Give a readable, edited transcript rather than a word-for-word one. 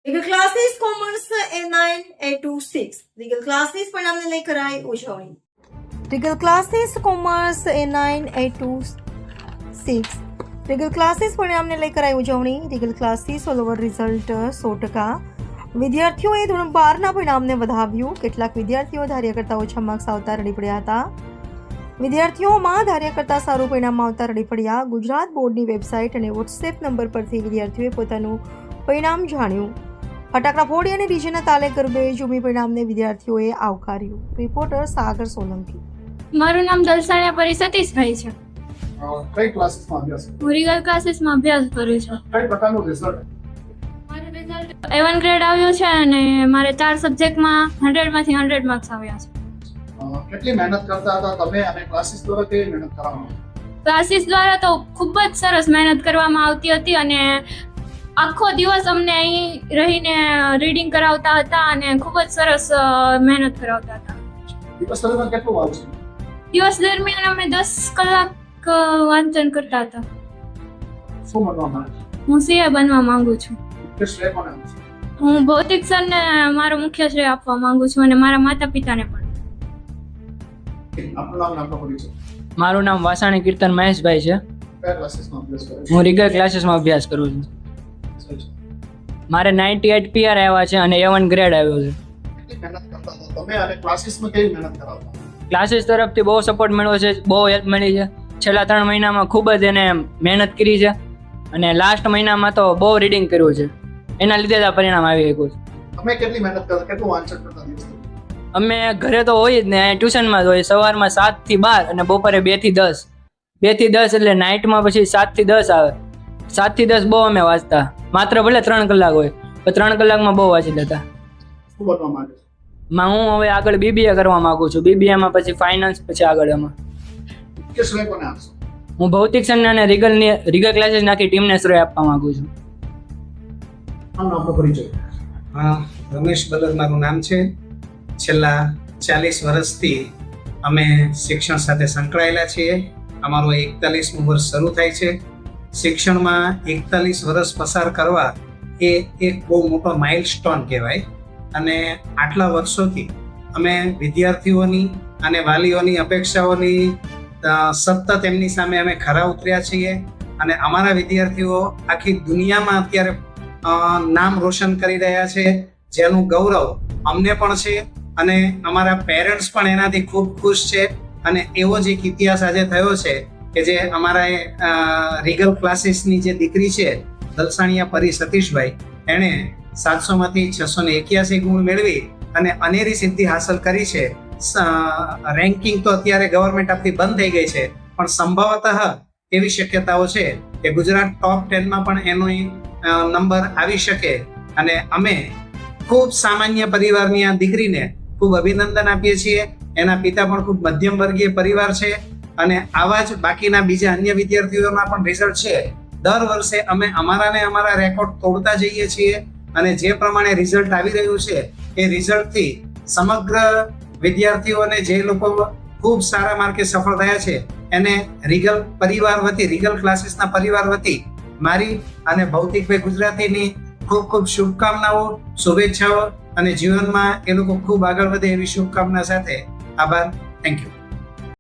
Legal classes commerce A9 A26 legal classes પરિણામને લઈ કરાઈ ઉજવણી. Legal classes commerce A9 A26 legal classes પરિણામને લઈ કરાઈ ઉજવણી. Legal classes all over result 100%. વિદ્યાર્થીઓએ ધોરણ 12ના પરિણામને વધાવ્યું. કેટલાક વિદ્યાર્થીઓ ધાર્યા કરતાં ઓછા માર્ક્સ આવતા રડી પડ્યા હતા. વિદ્યાર્થીઓમાં ધાર્યા કરતાં સારું પરિણામ આવતા રડી પડ્યા. ગુજરાત બોર્ડની વેબસાઇટ અને વોટ્સએપ નંબર પરથી વિદ્યાર્થીઓએ પોતાનું પરિણામ જાણ્યું. ફટાકડા ફોડી અને ડીજેના તાલે ગરબે ઝૂમી પરિણામને વિદ્યાર્થીઓએ આવકાર્યું. રિપોર્ટર સાગર સોલંકી. મારું નામ દલસાણિયા પરી સતીશભાઈ છે. કઈ ક્લાસીસમાં અભ્યાસ કરો? હું રીગલ ક્લાસીસમાં અભ્યાસ કરું છું. કઈ પ્રકારનું રિઝલ્ટ? મારું રિઝલ્ટ A1 ગ્રેડ આવ્યો છે અને મારે 4 સબ્જેક્ટમાં 100માંથી 100 માર્ક્સ આવ્યા છે. કેટલી મહેનત કરતા હતા તમે અને ક્લાસીસ દ્વારા કેવી મહેનત કરવામાં? ક્લાસીસ દ્વારા તો ખૂબ જ સરસ મહેનત કરવામાં આવતી હતી અને આખો દિવસ અમને અહીં રહીને રીડિંગ કરાવતા હતા અને ખૂબ જ સરસ મહેનત કરાવતા હતા. દિવસ દરમિયાન કેટલું વાંચો? દિવસ દરમિયાન અમે 10 કલાક વાંચન કરતા હતા. શું બનવા માંગો? હું CA બનવા માંગુ છું. કે શ્રેય કોને આપશો? હું ભૌતિક સરને મારો મુખ્ય શ્રેય આપવા માંગુ છું અને મારા માતા પિતાને પણ. આપનું નામ આપનો પરિચય. મારું નામ વાસાણી કીર્તન મહેશભાઈ છે. કયા ક્લાસીસમાં અભ્યાસ કરો છો? હું રીગલ ક્લાસીસમાં અભ્યાસ કરું છું. મારે 98 PR આવ્યા છે અને A1 ગ્રેડ આવ્યો છે. કેટલી મહેનત કરતા હતા તમે અને ક્લાસીસમાં કેવી મહેનત કરાવતા? ક્લાસીસ તરફથી બહુ સપોર્ટ મળ્યો છે, બહુ હેલ્પ મળી છે. છેલ્લા 3 મહિનામાં ખૂબ જ એને મહેનત કરી છે અને લાસ્ટ મહિનામાં તો બહુ રીડિંગ કર્યું છે. એના લીધે જ આ પરિણામ આવી શક્યું છે. તમે કેટલી મહેનત કરતા, કેટલું વાંચન કરતા દિવસ? અમે ઘરે તો હોય જ ને, ટ્યુશનમાં જ હોય. સવારમાં 7 થી 12 અને બપોરે 2 થી 10. 2 થી 10 એટલે નાઇટમાં પછી 7 થી 10 આવે. 7 થી 10 બહુ અમે વાંચતા. માત્ર ભલે 3 કલાક હોય પણ 3 કલાકમાં બહુ વાંચી લેતા. શું બનવા માંગે છે? હું હવે આગળ BBA કરવા માંગુ છું. BBA માં પછી ફાઇનાન્સ, પછી આગળ એમાં. કે શ્રેય કોને આપશો? હું ભૌતિક સંજ્ઞા અને રીગલ ક્લાસીસ નાખી ટીમને શ્રેય આપવા માંગુ છું. આપનો આપનો પરિચય. રમેશ બલર મારું નામ છે. છેલ્લા 40 વર્ષથી અમે શિક્ષણ સાથે સંકળાયેલા છીએ. અમારું 41મું વર્ષ શરૂ થાય છે. શિક્ષણમાં 41 વર્ષ પસાર કરવા એ એક બહુ મોટો માઇલસ્ટોન કહેવાય. અને આટલા વર્ષોથી અમે વિદ્યાર્થીઓની અને વાલીઓની અપેક્ષાઓની સતત એમની સામે અમે ખરા ઉતર્યા છીએ અને અમારા વિદ્યાર્થીઓ આખી દુનિયામાં અત્યારે નામ રોશન કરી રહ્યા છે, જેનું ગૌરવ અમને પણ છે અને અમારા પેરેન્ટ્સ પણ એનાથી ખૂબ ખુશ છે. અને એવો જ એક ઇતિહાસ આજે થયો છે કે જે અમારા રીગલ ક્લાસીસની જે દીકરી છે દલસાણિયા પરી સતીશભાઈ, એણે 700માંથી 681 ગુણ મેળવી અને અનેરી સિદ્ધિ હાંસલ કરી છે. રેન્કિંગ તો અત્યારે ગવર્મેન્ટ આપથી બંધ થઈ ગઈ છે પણ સંભવતઃ એવી શક્યતાઓ છે કે ગુજરાત ટોપ 10માં પણ એનો નંબર આવી શકે. અને અમે ખૂબ સામાન્ય પરિવારની આ દીકરીને ખૂબ અભિનંદન આપીએ છીએ. એના પિતા પણ ખૂબ મધ્યમ વર્ગીય પરિવાર છે અને આવા જ બાકીના બીજા અન્ય વિદ્યાર્થીઓના પણ રિઝલ્ટ છે. દર વર્ષે અમે અમારા રેકોર્ડ તોડતા જઈએ છીએ અને જે પ્રમાણે રિઝલ્ટ આવી રહ્યું છે એ રિઝલ્ટથી સમગ્ર વિદ્યાર્થીઓને, જે લોકો ખૂબ સારા માર્કે સફળ થયા છે, એને રીગલ પરિવાર વતી, રીગલ ક્લાસીસના પરિવાર વતી મારી અને ભૌતિકભાઈ ગુજરાતીની ખૂબ ખૂબ શુભકામનાઓ, શુભેચ્છાઓ અને જીવનમાં એ લોકો ખૂબ આગળ વધે એવી શુભકામના સાથે આભાર. Thank you.